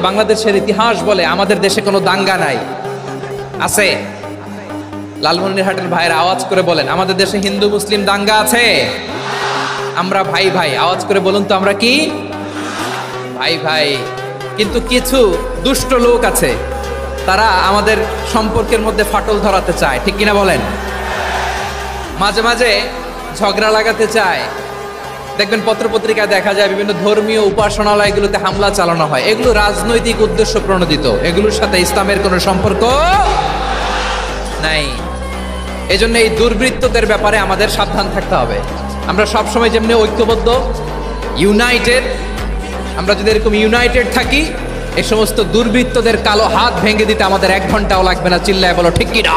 বাংলাদেশের ইতিহাস বলে আমাদের দেশে কোনো দাঙ্গা নাই। আছে? লালমনিরহাটের ভাইয়ের আওয়াজ করে বলেন, আমাদের দেশে হিন্দু মুসলিম দাঙ্গা আছে? আমরা ভাই ভাই, আওয়াজ করে বলুন তো আমরা কি ভাই ভাই। কিন্তু কিছু দুষ্ট লোক আছে, তারা আমাদের সম্পর্কের মধ্যে ফাটল ধরাতে চায়, ঠিক কিনা বলেন? মাঝে মাঝে ঝগড়া লাগাতে চায়। দেখবেন পত্রপত্রিকায় দেখা যায় বিভিন্ন ধর্মীয় উপাসনালয়গুলোতে হামলা চালানো হয়। এগুলো রাজনৈতিক উদ্দেশ্য প্রণোদিত, এগুলোর সাথে ইসলামের কোনো সম্পর্ক নাই। এজন্য এই দুর্বৃত্তদের ব্যাপারে আমাদের সাবধান থাকতে হবে। আমরা সবসময় যেমনি ঐক্যবদ্ধ, ইউনাইটেড, আমরা যদি এরকম ইউনাইটেড থাকি, এই সমস্ত দুর্বৃত্তদের কালো হাত ভেঙে দিতে আমাদের 1 ঘন্টাও লাগবে না। চিল্লায় বলো ঠিক কিনা?